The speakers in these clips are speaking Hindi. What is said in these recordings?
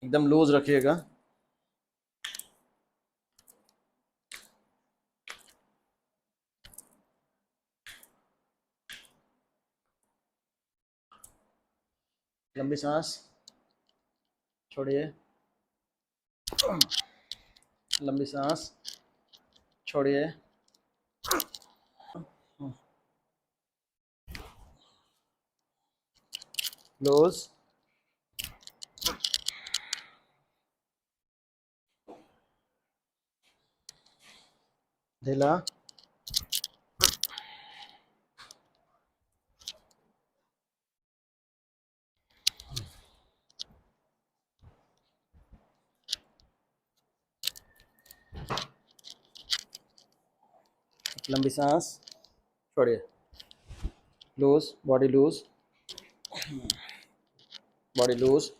एकदम लूज रखिएगा। लंबी सांस छोड़िए, लंबी सांस छोड़िए। लूज, ढीला, लंबी सांस छोड़िए। Loose, body loose, body loose.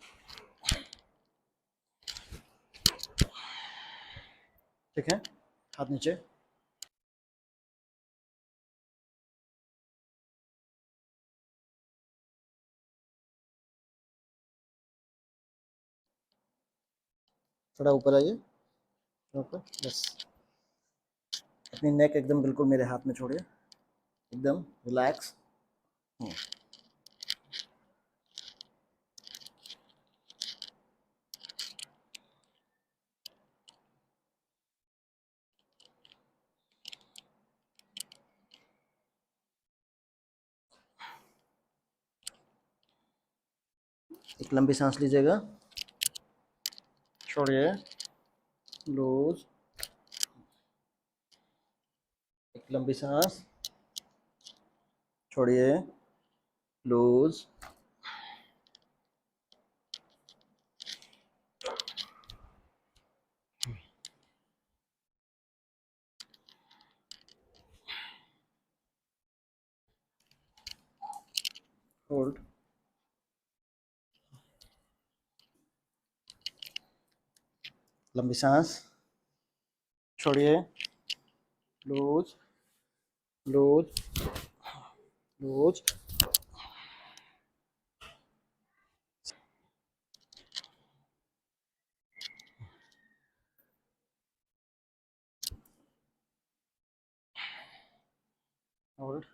ठीक है, हाथ नीचे। थोड़ा ऊपर आइए, ऊपर, बस। अपनी नेक एकदम बिल्कुल मेरे हाथ में छोड़िए, एकदम रिलैक्स। एक लंबी सांस लीजिएगा, छोड़िए। लूज, एक लंबी सांस छोड़िए। Loose, hold. लंबी सांस छोड़िए। Loose, loose, loose. होल्ड।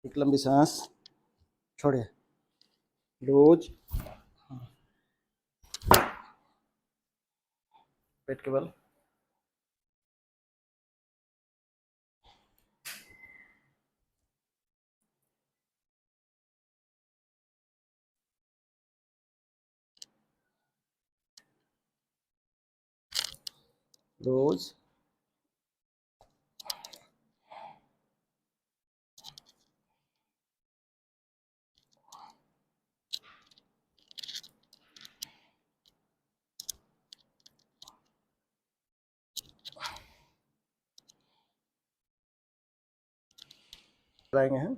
एक लंबी सांस छोड़िए। लूज, पेट के बल। लूज, कराएंगे हैं।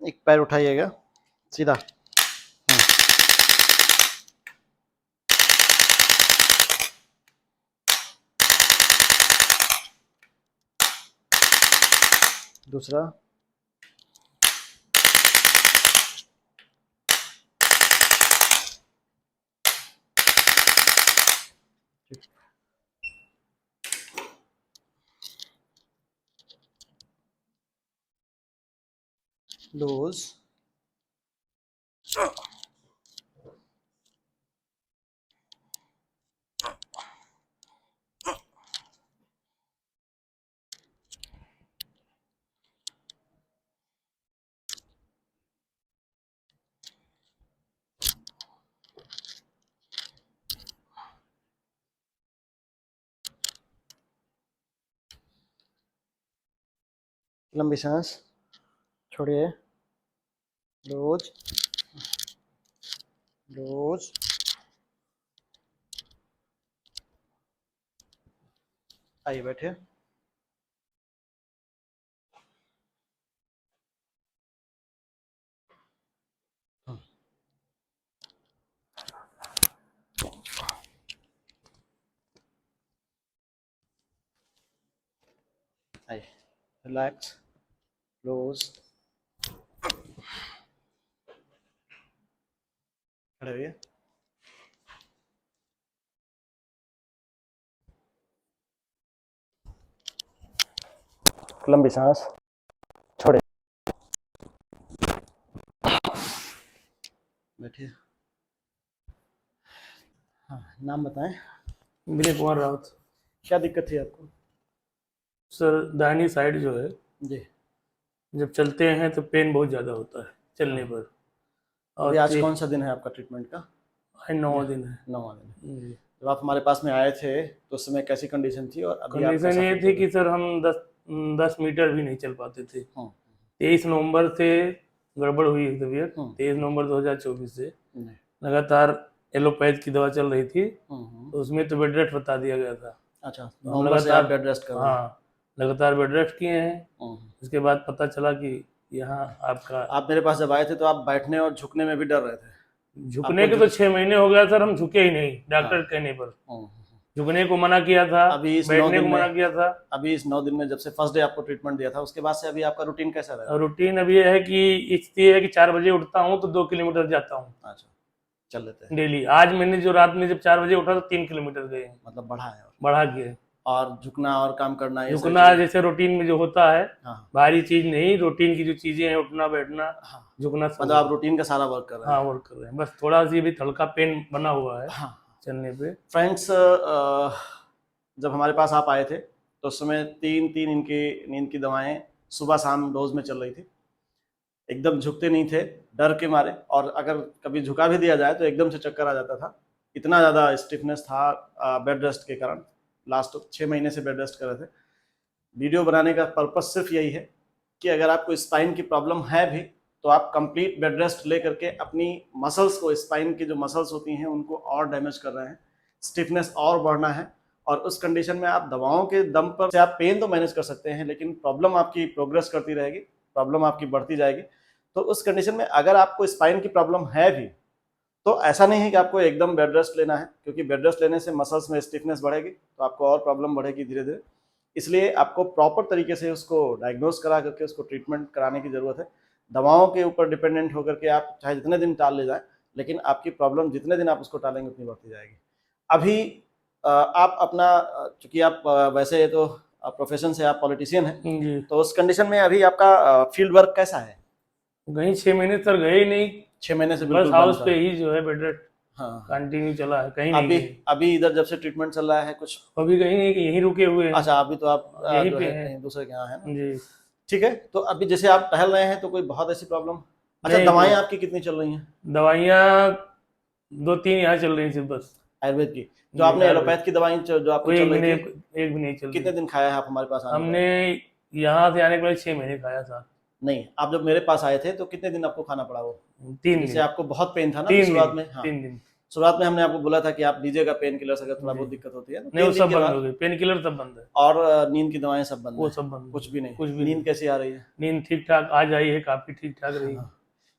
एक पैर उठाइएगा सीधा। दूसरा, लूज, लंबी सांस छोड़िए। रोज रोज आइए बैठिए। आइए, रिलैक्स, क्लोज, खड़े होइए। लंबी सांस छोड़िए। बैठिए। हाँ, नाम बताएं। विनय कुमार रावत। क्या दिक्कत थी आपको? सर दाहिनी साइड जो है, जी, जब चलते हैं तो पेन बहुत ज़्यादा होता है चलने पर। अभी और आज कौन सा दिन है आपका ट्रीटमेंट का? आज 9वां दिन है। 9वां दिन है। जी। जब आप हमारे पास में आए थे तो उस समय कैसी कंडीशन थी और अभी आप कंडीशन कैसा ये फील थी कर कि सर हम 10 मीटर भी नहीं चल पाते थे। रहे हैं? 23 नवंबर से गड़बड़ हुई है तबीयत। हम्म, 23 नवंबर 2024 से जी, लगातार एलोपैथ की दवा चल रही थी, हम्म। तो उसमें तो बेड रेस्ट बता दिया गया था। अच्छा, तो हम नवंबर से आप लगातार, बेड रेस्ट कर रहे हैं? हाँ, लगातार बेड रेस्ट किए हैं। हम्म। उसके बाद पता चला कि यहाँ आपका आप मेरे पास जब आए थे तो आप बैठने और झुकने में भी डर रहे थे। झुकने आपको के तो 6 महीने हो गया सर, हम झुके ही नहीं हाँ, डॉक्टर कहने पर। हम्म। झुकने को मना किया था, अभी इस 9 बैठने दिन को में मना किया था। अभी इस 9 दिन में जब से फर्स्ट डे आपको ट्रीटमेंट दिया था उसके बाद से अभी आपका रूटीन कैसा रहा? और रूटीन अभी यह है कि स्थिति है कि 4 बजे उठता हूँ तो 2 किलोमीटर जाता हूँ अच्छा, चल लेते हैं। डेली। आज मैंने जो रात में जब 4 बजे उठा तो 3 किलोमीटर गए हैं, मतलब बढ़ा है बढ़ा के। और झुकना और काम करना ये सारी झुकना चीजें? जैसे रूटीन में जो होता है, हाँ भारी चीज नहीं, रूटीन की जो चीजें हैं, उठना बैठना हाँ, झुकना सब। मतलब आप रूटीन का सारा वर्क कर रहे हाँ, हैं? वर्क कर रहे हैं। बस थोड़ा सी भी हल्का पेन बना हुआ है हाँ। चलने पे। फ्रेंड्स, जब हमारे पास आप आए थे तो उस समय 3 इनकी नींद की दवाएं सुबह शाम डोज में चल रही थी। एकदम झुकते नहीं थे डर के मारे, और अगर कभी झुका भी दिया जाए तो एकदम से चक्कर आ जाता था, इतना ज़्यादा स्टिफनेस था बेड रेस्ट के कारण। लास्ट 6 महीने से बेड रेस्ट कर रहे थे। वीडियो बनाने का पर्पस सिर्फ यही है कि अगर आपको स्पाइन की प्रॉब्लम है भी तो आप कंप्लीट बेड रेस्ट ले करके अपनी मसल्स को, स्पाइन की जो मसल्स होती हैं उनको और डैमेज कर रहे हैं, स्टिफनेस और बढ़ना है। और उस कंडीशन में आप दवाओं के दम पर से आप पेन तो मैनेज कर सकते हैं लेकिन प्रॉब्लम आपकी प्रोग्रेस करती रहेगी, प्रॉब्लम आपकी बढ़ती जाएगी। तो उस कंडीशन में अगर आपको स्पाइन की प्रॉब्लम है भी तो ऐसा नहीं है कि आपको एकदम बेड रेस्ट लेना है, क्योंकि बेड रेस्ट लेने से मसल्स में स्टिफनेस बढ़ेगी तो आपको और प्रॉब्लम बढ़ेगी धीरे धीरे। इसलिए आपको प्रॉपर तरीके से उसको डायग्नोस करा करके उसको ट्रीटमेंट कराने की ज़रूरत है। दवाओं के ऊपर डिपेंडेंट होकर के आप चाहे जितने दिन टाल ले जाएं, लेकिन आपकी प्रॉब्लम जितने दिन आप उसको टालेंगे उतनी बढ़ती जाएगी। अभी आप अपना, चूंकि आप वैसे तो प्रोफेशन से आप पॉलिटिशियन हैं, जी। तो उस कंडीशन में अभी आपका फील्ड वर्क कैसा है? कहीं 6 महीने सर गए ही नहीं, 6 महीने से बस बिल्कुल बंद हाउस था। पे ही जो है बेड रेस्ट हाँ, कंटिन्यू चला है, कहीं नहीं अभी गए। अभी इधर जब से ट्रीटमेंट चल रहा है कुछ? अभी कहीं नहीं, यहीं रुके हुए हैं। अच्छा, अभी तो आप यहीं जो पे है हैं। कहीं दूसरे के यहाँ है ना? जी। ठीक है, तो अभी जैसे आप टहल रहे हैं तो कोई बहुत ऐसी प्रॉब्लम? अच्छा, नहीं, दवाएं आपकी कितनी चल रही हैं? दवाइयाँ 2-3 यहाँ चल रही थी बस। आयुर्वेद की? जो जी, आपने आयुर्वेद। एलोपैथ की दवाएं जो आपकी कोई चल एक भी रही नहीं, थी, एक भी नहीं चल रही। कितने दिन खाया है आप हमारे पास आने के हमने बाद? यहाँ से आने के बाद 6 महीने खाया था। नहीं, आप जब मेरे पास आए थे तो कितने दिन आपको खाना पड़ा वो? 3 जैसे दिन। आपको बहुत पेन था ना 3 शुरुआत दिन। में? हाँ, 3 दिन। शुरुआत में हमने आपको बोला था कि आप लीजिएगा पेन किलर, अगर थोड़ा जी। बहुत दिक्कत होती है तो नहीं, वो 3 दिन सब के बंद हो बाद। गई, पेन किलर सब बंद है। और नींद की दवाएं सब बंद वो है? सब बंद, कुछ भी नहीं? कुछ भी नींद नहीं। कैसी आ रही है? नींद ठीक ठाक आ जाई है, काफी ठीक ठाक रही। हाँ,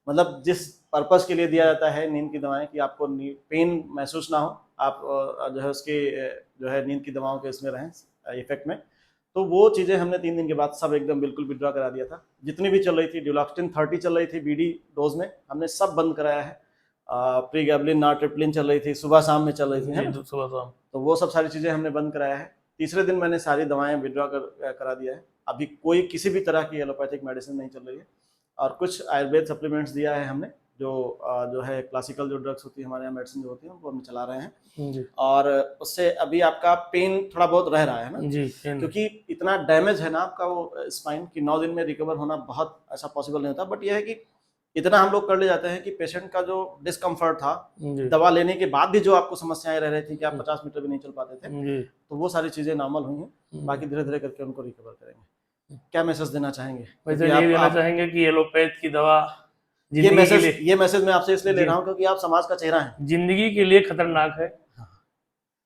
मतलब जिस पर्पस के लिए दिया जाता है नींद की दवाएं कि आपको पेन महसूस ना हो, आप जो है उसके जो है नींद की दवाओं के इसमें रहें, इफेक्ट में, तो वो चीज़ें हमने 3 दिन के बाद सब एकदम बिल्कुल विड्रॉ करा दिया था। जितनी भी चल रही थी, ड्यूलॉक्सिन 30 चल रही थी बीडी डोज में, हमने सब बंद कराया है। प्रीगैबलिन, नार्ट्रिप्लिन चल रही थी, सुबह शाम में चल रही थी, है ना? सुबह शाम। तो वो सब सारी चीज़ें हमने बंद कराया है। तीसरे दिन मैंने सारी दवाएं विड्रॉ करा दिया है। अभी कोई किसी भी तरह की एलोपैथिक मेडिसिन नहीं चल रही है। और कुछ आयुर्वेद सप्लीमेंट्स दिया है हमने, जो है क्लासिकल जो ड्रग्स होती है हमारे यहाँ, मेडिसिन जो होती है वो हम चला रहे हैं। जी। और उससे अभी आपका पेन थोड़ा बहुत रह रहा है ना? जी। क्योंकि इतना डैमेज है ना आपका वो स्पाइन की 9 दिन में रिकवर होना बहुत ऐसा पॉसिबल नहीं होता। बट यह है कि इतना हम लोग कर ले जाते हैं कि पेशेंट का जो डिस्कम्फर्ट था, जी। दवा लेने के बाद भी जो आपको समस्याएं रह रही थी कि आप 50 मीटर भी नहीं चल पाते थे, जी। तो वो सारी चीज़ें नॉर्मल हुई हैं। जी। बाकी धीरे धीरे करके उनको रिकवर करेंगे। क्या मैसेज देना चाहेंगे? वैसे क्योंकि ये देना आप चाहेंगे कि एलोपैथ की दवा ये जिंदगी के मैसेज लिए ये मैसेज मैं आपसे इसलिए ले रहा हूँ क्योंकि आप समाज का चेहरा हैं। जिंदगी के लिए खतरनाक है।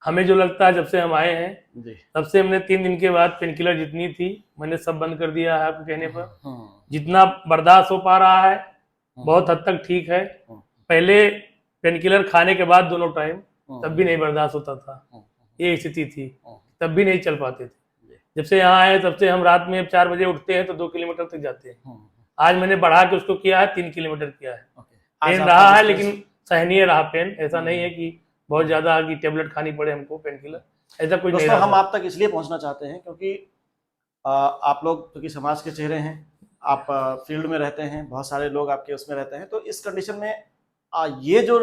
हमें जो लगता है जब से हम आए हैं जी। तब से हमने 3 दिन के बाद पेन किलर जितनी थी मैंने सब बंद कर दिया है आपके कहने पर। हम्म, जितना बर्दाश्त हो पा रहा है बहुत हद तक ठीक है। पहले पेन किलर खाने के बाद दोनों टाइम तब भी नहीं बर्दाश्त होता था, ये स्थिति थी, तब भी नहीं चल पाते थे। जब से यहाँ आए तब से हम रात में 4 बजे उठते हैं तो 2 किलोमीटर तक जाते हैं। आज मैंने बढ़ा के उसको किया है, 3 किलोमीटर किया है। आज पेन आपका रहा है डिस्टेंस लेकिन सहनीय रहा पेन, ऐसा नहीं है कि बहुत ज्यादा की टेबलेट खानी पड़े हमको पेन किलर, ऐसा कुछ नहीं दोस्तों हम रहा। आप तक इसलिए पहुंचना चाहते हैं क्योंकि आप लोग क्योंकि समाज के चेहरे हैं, आप फील्ड में रहते हैं, बहुत सारे लोग आपके उसमें रहते हैं, तो इस कंडीशन में ये जो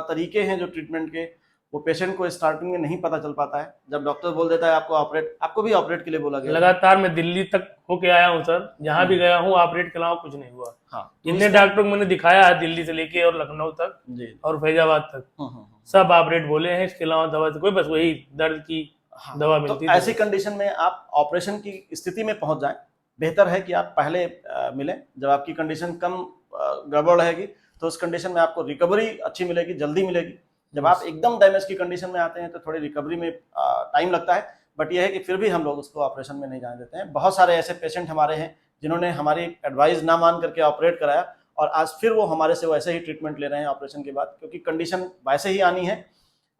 तरीके हैं जो ट्रीटमेंट के, वो पेशेंट को स्टार्टिंग में नहीं पता चल पाता है। जब डॉक्टर बोल देता है आपको ऑपरेट, आपको भी ऑपरेट के लिए बोला गया था। लगातार मैं दिल्ली तक होके आया हूँ सर, जहाँ भी गया हूँ ऑपरेट के अलावा कुछ नहीं हुआ। हाँ, तो जितने इसमें- डॉक्टर को मैंने दिखाया है दिल्ली से लेके और लखनऊ तक जी और फैजाबाद तक सब ऑपरेट बोले हैं। इसके अलावा दवा से कोई, बस वही दर्द की हाँ, दवा तो मिलती ऐसी कंडीशन में आप ऑपरेशन की स्थिति में पहुंच जाएं। बेहतर है कि आप पहले मिलें। जब आपकी कंडीशन कम गड़बड़ रहेगी तो उस कंडीशन में आपको रिकवरी अच्छी मिलेगी, जल्दी मिलेगी। जब आप एकदम डैमेज की कंडीशन में आते हैं तो थोड़ी रिकवरी में टाइम लगता है, बट यह है कि फिर भी हम लोग उसको ऑपरेशन में नहीं जाने देते हैं। बहुत सारे ऐसे पेशेंट हमारे हैं जिन्होंने हमारी एडवाइस ना मान करके ऑपरेट कराया और आज फिर वो हमारे से वैसे ही ट्रीटमेंट ले रहे हैं ऑपरेशन के बाद, क्योंकि कंडीशन वैसे ही आनी है।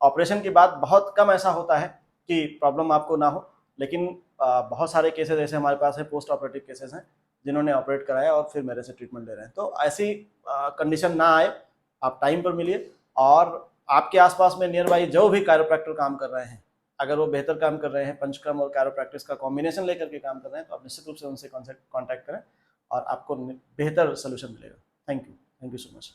ऑपरेशन के बाद बहुत कम ऐसा होता है कि प्रॉब्लम आपको ना हो, लेकिन बहुत सारे केसेस ऐसे हमारे पास है, पोस्ट ऑपरेटिव केसेस हैं जिन्होंने ऑपरेट कराया और फिर मेरे से ट्रीटमेंट ले रहे हैं। तो ऐसी कंडीशन ना आए, आप टाइम पर मिलिए। और आपके आसपास में नियर बाई जो भी कायरोप्रैक्टर काम कर रहे हैं, अगर वो बेहतर काम कर रहे हैं, पंचकर्म और कायरोप्रैक्टिस का कॉम्बिनेशन लेकर के काम कर रहे हैं, तो आप निश्चित रूप से उनसे कॉन्टैक्ट करें और आपको बेहतर सोल्यूशन मिलेगा। Thank you so much.